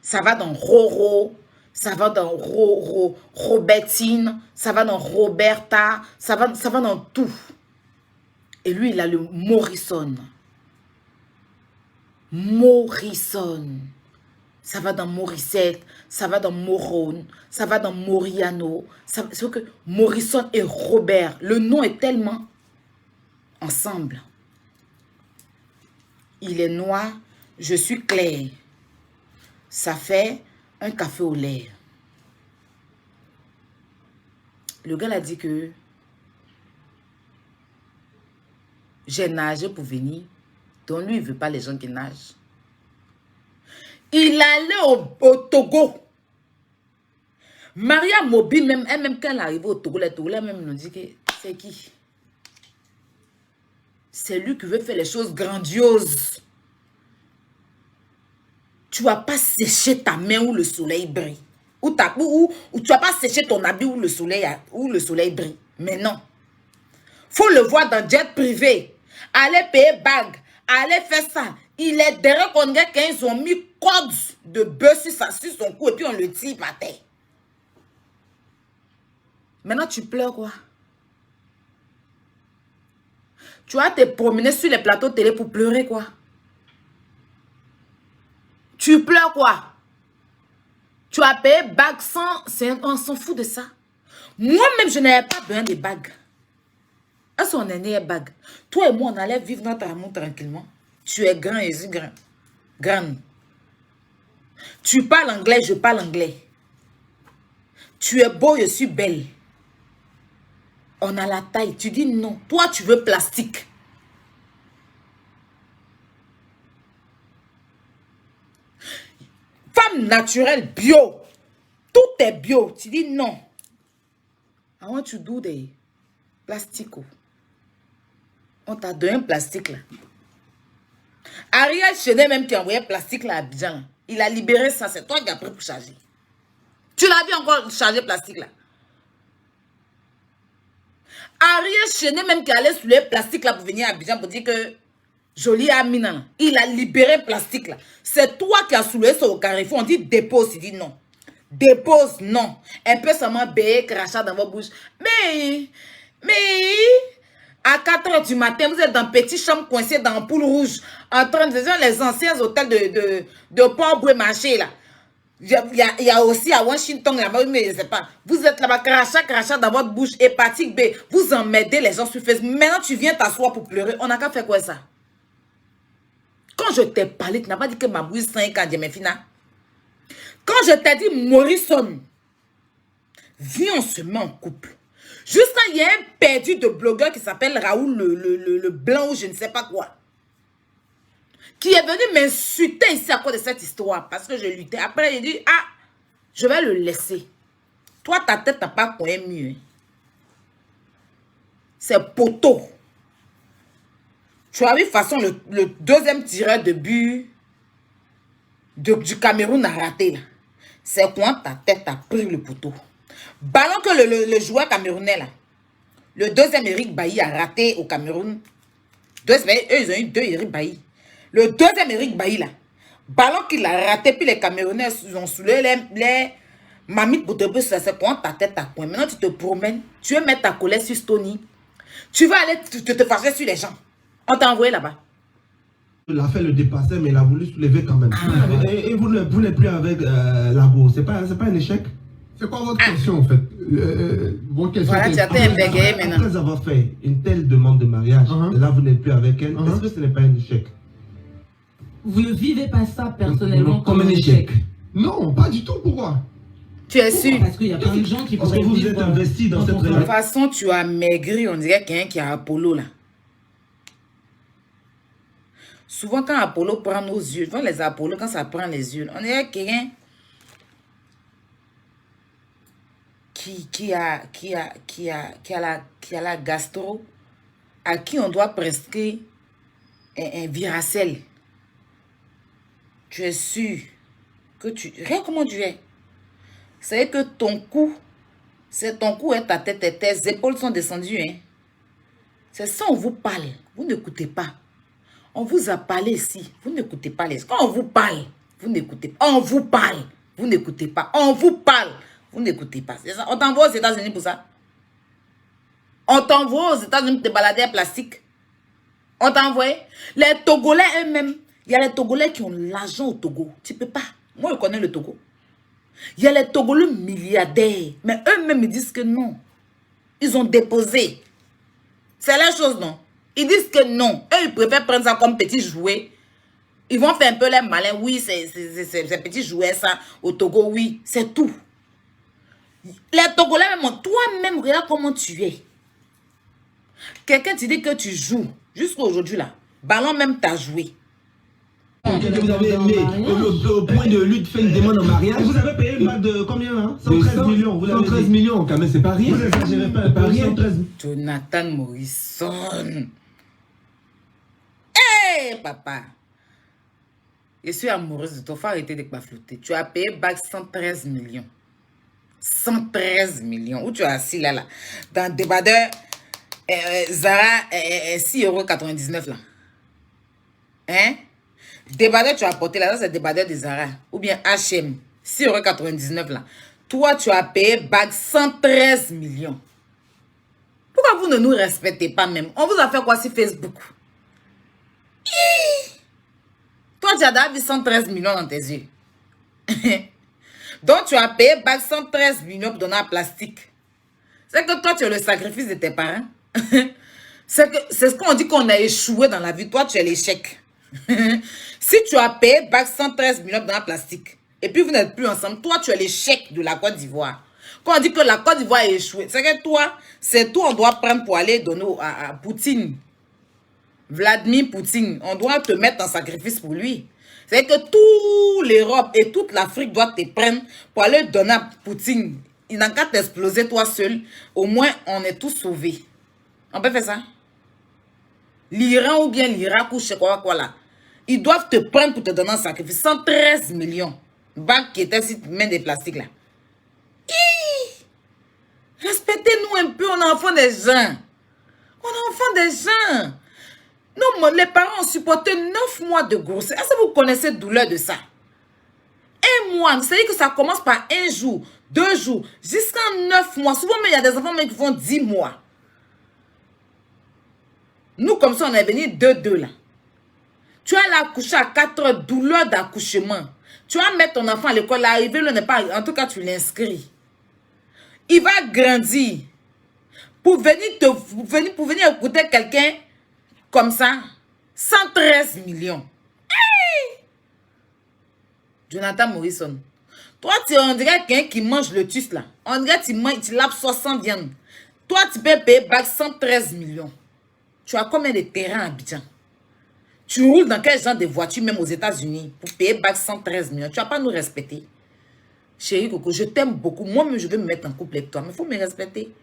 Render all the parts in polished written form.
Ça va dans Roro, ça va dans Robertine, ça va dans Roberta, ça va dans tout. Et lui, il a le Morrison. Morrison. Ça va dans Morissette, ça va dans Morone, ça va dans Moriano. C'est que Morrison et Robert, le nom est tellement ensemble. Il est noir, je suis clair. Ça fait un café au lait. Le gars a dit que j'ai nagé pour venir. Donc lui, il ne veut pas les gens qui nagent. Il allait au Togo. Maria Mobile, même quand elle arrive au Togo, les Togolais même nous dit que c'est qui? C'est lui qui veut faire les choses grandioses. Tu ne vas pas sécher ta main où le soleil brille. Ou tu ne vas pas sécher ton habit où le soleil brille. Mais non. Faut le voir dans jet privé. Allez payer bague. Allez faire ça. Il est derrière qu'on dirait qu'ils ont mis code de bœuf sur son cou et puis on le tire par terre. Maintenant, tu pleures quoi? Tu vas te promener sur les plateaux télé pour pleurer quoi? Tu pleures quoi? Tu as payé bague sans... On s'en fout de ça. Moi-même, je n'avais pas besoin de bague. À son aîné bague. Toi et moi, on allait vivre notre amour tranquillement. Tu es grand et je suis grand. Grande. Tu parles anglais, je parle anglais. Tu es beau, je suis belle. On a la taille. Tu dis non. Toi, tu veux plastique. Femme naturelle, bio. Tout est bio. Tu dis non. I want to do des plastiques. On t'a donné un plastique là. Ariel Chenet même qui a envoyé plastique là à Abidjan. Il a libéré ça. C'est toi qui as pris pour charger. Tu l'as vu encore charger plastique là. Ariel Chenet même qui allait sous les plastiques là pour venir à Abidjan pour dire que Jolie Amina, il a libéré plastique là. C'est toi qui as soulevé ça au Carrefour. On dit dépose, il dit non. Dépose, non. Un peu seulement béé, crachat dans vos bouches. Mais, à 4 h du matin, vous êtes dans une petite chambre coincée dans Poule Rouge, en train de faire les anciens hôtels de Port-Boué-Marché là. Il y a aussi à Washington, là-bas, mais je ne sais pas. Vous êtes là-bas, crachat dans votre bouche, hépatique B. Vous emmerdez les gens sur Facebook. Maintenant, tu viens t'asseoir pour pleurer. On n'a qu'à faire quoi ça? Quand je t'ai parlé, tu n'as pas dit que ma bouille 5 ans, Fina. Quand je t'ai dit, Morrison, viens, on se met en couple. Juste quand il y a un perdu de blogueur qui s'appelle Raoul le Blanc ou je ne sais pas quoi, qui est venu m'insulter ici à cause de cette histoire, parce que je luttais. Après, il dit, ah, je vais le laisser. Toi, ta tête n'a pas coin mieux. Hein. C'est poteau. Tu as vu, de toute façon, le deuxième tireur de but du Cameroun a raté, là. C'est quand ta tête a pris le poteau. Ballon que le joueur camerounais, là. Le deuxième Eric Bailly a raté au Cameroun. Eux, ils ont eu 2 Eric Bailly. Le deuxième Eric Bailly, là. Ballon qu'il a raté, puis les Camerounais ont soulevé les mamites pour te dire, c'est quand ta tête a point. Maintenant, tu te promènes. Tu veux mettre ta colère sur Stony. Tu vas aller te fâcher sur les gens. On t'a envoyé là-bas. Il a fait le dépasser, mais il a voulu soulever quand même. Ah. Et vous n'êtes plus avec Labo. C'est pas un échec? C'est quoi votre question en fait? Votre question. Voilà, tu as été embêgué maintenant. Après avoir fait une telle demande de mariage, et là vous n'êtes plus avec elle, est-ce que ce n'est pas un échec? Vous ne vivez pas ça personnellement comme un échec? Non, pas du tout. Pourquoi? Tu es sûr? Parce qu'il y a plein de gens qui Parce que vous vous êtes investi dans cette relation. De toute façon, tu as maigri, on dirait quelqu'un qui a Apollo là. Souvent, quand Apollo prend nos yeux, devant les Apollo, quand ça prend les yeux, on dirait quelqu'un qui a la gastro, à qui on doit prescrire un Viracel. Tu es sûr que regarde comment tu es. C'est que ton cou, et ta tête et tes épaules sont descendues. Hein. C'est ça, on vous parle. Vous n'écoutez pas. On vous a parlé ici. Vous n'écoutez pas les... Quand on vous parle, Vous n'écoutez pas. On vous parle. Vous n'écoutez pas. On vous parle. Vous n'écoutez pas. On t'envoie aux États-Unis pour ça. On t'envoie aux États-Unis pour te balader en plastique. On t'a envoyé. Les Togolais eux-mêmes. Il y a les Togolais qui ont l'argent au Togo. Tu peux pas. Moi, je connais le Togo. Il y a les Togolais milliardaires. Mais eux-mêmes, ils disent que non. Ils ont déposé. C'est la chose, non? Ils disent que non. Eux, ils préfèrent prendre ça comme petit jouet. Ils vont faire un peu les malins. Oui, c'est petit jouet, ça. Au Togo, oui. C'est tout. Les Togolais, même, toi-même, regarde comment tu es. Quelqu'un te dit que tu joues. Jusqu'à aujourd'hui, là. Ballon même t'a joué. Que vous avez aimé au point de lutte fait une demande en mariage. Vous avez payé une bague de combien là? 113 millions. Vous 113 millions, quand même, c'est pas rien. Vous n'exagérez pas rien. 113. Jonathan Morrison. Hé, papa. Je suis amoureuse de toi. Faut arrêter de baflouter. Tu as payé bague 113 millions. 113 millions. Où tu es assis là, là? Dans le débardeur Zara 6,99 € là. Hein? Débardeur, tu as apporté là, c'est débardeur de Zara. Ou bien H&M, 6,99 € là. Toi, tu as payé bague 113 millions. Pourquoi vous ne nous respectez pas même? On vous a fait quoi sur Facebook? Toi, tu as d'abord vu 113 millions dans tes yeux. Donc, tu as payé bague 113 millions pour donner un plastique. C'est que toi, tu es le sacrifice de tes parents. C'est ce qu'on dit qu'on a échoué dans la vie. Toi, tu es l'échec. Si tu as payé bague 113 millions dans un plastique, et puis vous n'êtes plus ensemble, toi, tu es l'échec de la Côte d'Ivoire. Quand on dit que la Côte d'Ivoire a échoué, c'est que toi, c'est tout on doit prendre pour aller donner à Poutine. Vladimir Poutine, on doit te mettre en sacrifice pour lui. C'est que toute l'Europe et toute l'Afrique doivent te prendre pour aller donner à Poutine. Il n'a qu'à t'exploser toi seul. Au moins, on est tous sauvés. On peut faire ça? L'Iran ou bien l'Irak ou je sais quoi là. Ils doivent te prendre pour te donner un sacrifice. 113 millions. Bague qui était sur main des plastiques là. Respectez-nous un peu, on est enfant des gens. On est enfant des gens. Non, les parents ont supporté 9 mois de grossesse. Est-ce que vous connaissez la douleur de ça? Un mois, vous savez que ça commence par 1 jour, 2 jours, jusqu'à 9 mois. Souvent, il y a des enfants qui font 10 mois. Nous, comme ça, on est venu 2-2 là. Tu as l'accoucher à 4 heures, douleur d'accouchement. Tu vas mettre ton enfant à l'école, l'arrivée, n'est pas. En tout cas, tu l'inscris. Il va grandir. Pour venir écouter quelqu'un comme ça, 113 millions. Hey! Jonathan Morrison. Toi, on dirait quelqu'un qui mange le tus là. On dirait que tu lapes 60 viandes. Toi, tu peux payer bague 113 millions. Tu as combien de terrains à Abidjan? Tu roules dans quel genre de voiture, même aux États-Unis, pour payer bague 113 millions? Tu vas pas nous respecter. Chérie Coco, je t'aime beaucoup. Moi-même, je veux me mettre en couple avec toi, mais il faut me respecter.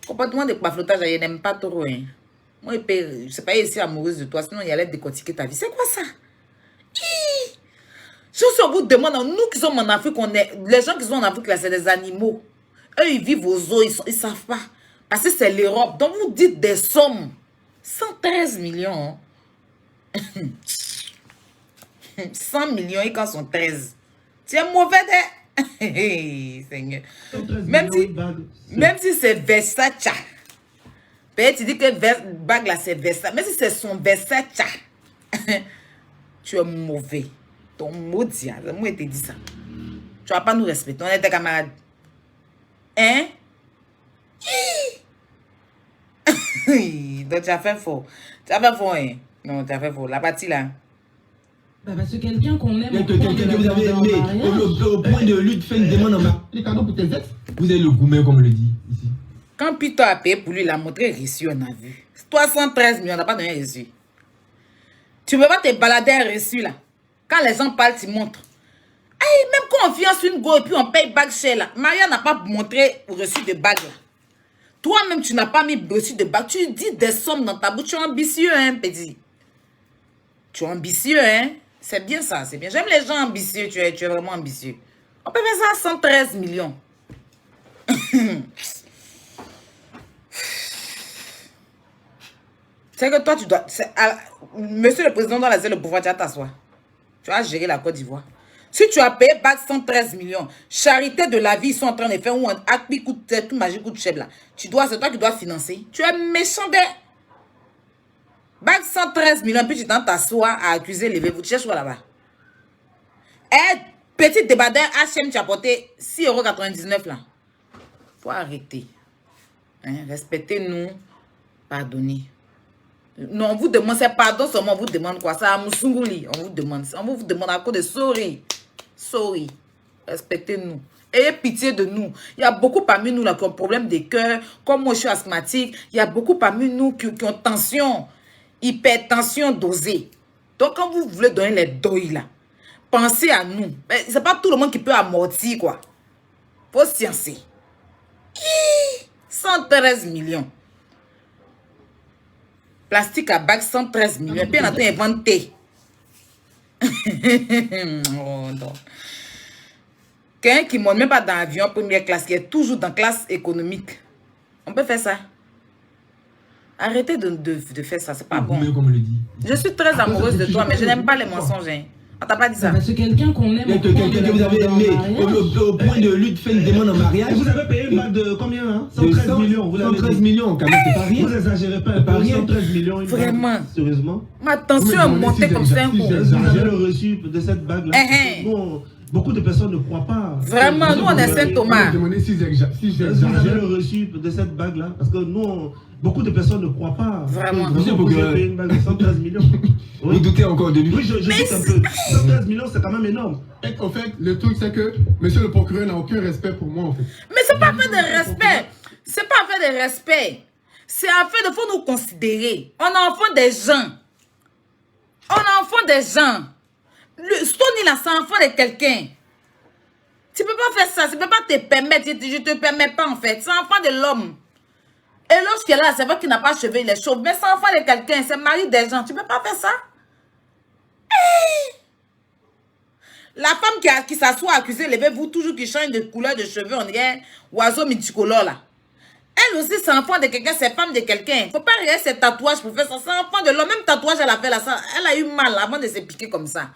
Comportement de baflotage, je n'aime pas trop. Hein. Moi, je ne sais pas, je suis amoureuse de toi, sinon il allait décortiquer ta vie. C'est quoi ça? Je suis au bout de moi, nous qui sommes en Afrique, les gens qui sont en Afrique, là, c'est des animaux. Eux, ils vivent aux eaux, ils ne savent pas. Parce que c'est l'Europe. Donc, vous dites des sommes. 113 millions. 100 millions et quand sont 13. Tu es mauvais, Seigneur. Même si c'est Versace. Peut-être tu dis que bague là c'est Versace. Même si c'est son Versace. Tu es mauvais. Ton maudit. Moi, je te dis ça. Tu vas pas nous respecter. On est des camarades. Hein? Donc tu as fait faux. Tu as fait faux, hein? Non, tu as fait faux. La partie là. Bah parce que quelqu'un qu'on aime. Quelqu'un que vous avez aimé au point de lutte fait une demande en mariage. Les cadeaux pour tes ex, vous avez le gourmet, comme on le dit ici. Quand Pito a payé pour lui, il a montré reçu, on a vu. 313 millions, on n'a pas donné reçu. Tu ne peux pas te balader un reçu là. Quand les gens parlent, tu montres. Hey, même quand on vient sur une go et puis on paye bague cher là. Maria n'a pas montré reçu de bague là. Toi-même, tu n'as pas mis reçu de bague. Tu dis des sommes dans ta bouche. Tu es ambitieux, hein, petit. Tu es ambitieux, hein. C'est bien ça, c'est bien. J'aime les gens ambitieux. Tu es vraiment ambitieux. On peut faire ça à 113 millions. C'est que toi, tu dois... Monsieur le président doit laisser le pouvoir, tu vas t'asseoir. Tu vas gérer la Côte d'Ivoire. Si tu as payé bac 113 millions, charité de la vie, ils sont en train de faire un acte coûte tout magique coûte chef là. C'est toi qui dois financer. Tu es méchant de bac 113 millions, puis tu t'assois à accuser les vous cherches quoi là-bas. Eh, petit débardeur HM, tu as porté 6,99 € là. Faut arrêter. Hein, respectez-nous. Pardonnez. Non, on vous demande, c'est pardon seulement, on vous demande quoi? Ça, à Moussunguli, on vous demande à cause de sorry. Sorry. Respectez-nous. Ayez pitié de nous. Il y a beaucoup parmi nous là qui ont problème de cœur. Comme moi, je suis asthmatique. Il y a beaucoup parmi nous qui ont tension, hypertension dosée. Donc, quand vous voulez donner les deuils là, pensez à nous. C'est pas tout le monde qui peut amortir, quoi. Faut sciencer. 113 millions. Plastique à bac, 113 millions. Puis on a tout inventé. Oh non. Quelqu'un qui ne monte même pas dans l'avion première classe, qui est toujours dans classe économique. On peut faire ça. Arrêtez de faire ça, c'est pas bon. Comme le dit. Je suis très amoureuse de toi, mais je n'aime pas les mensonges. Hein. On t'a pas dit ça. C'est quelqu'un qu'on aime. Quelqu'un que vous avez aimé au point de lui de faire une demande en mariage. Vous avez payé une bague de combien hein? 113 millions. 113 millions, quand même, c'est pas rien. Vous exagérez pas, pas rien. 113 millions. Vraiment. Sérieusement. Ma tension est montée comme ça un coup. Vous avez le reçu de cette bague-là. Bon, beaucoup de personnes ne croient pas. Vraiment, nous on est Saint-Thomas. Vous avez le reçu de cette bague-là. Parce que nous, beaucoup de personnes ne croient pas. Vraiment. Vous avez payé une bague de 113 millions. Oui. Vous doutez encore de lui? Oui, je doute un peu. 113 millions, c'est quand même énorme. En fait, le truc, c'est que monsieur le procureur n'a aucun respect pour moi, en fait. Mais c'est pas fait de respect. C'est pas fait de respect. C'est en fait de faut nous considérer. On est enfant des gens. On est enfant des gens. Le Stony là, c'est enfant de quelqu'un. Tu peux pas faire ça. Tu peux pas te permettre. Je te permets pas, en fait. C'est enfant de l'homme. Et lorsqu'il est là, c'est vrai qu'il n'a pas cheveux, il est chauve. Mais c'est enfant de quelqu'un. C'est mari des gens. Tu peux pas faire ça. Hey! La femme qui s'assoit accusée, levez-vous toujours qui change de couleur de cheveux, on dirait oiseau multicolore là. Elle aussi, c'est enfant de quelqu'un, c'est femme de quelqu'un. Faut pas regarder ses tatouages pour faire ça. C'est enfant de l'homme. Même tatouage, elle a fait là, ça. Elle a eu mal avant de se piquer comme ça.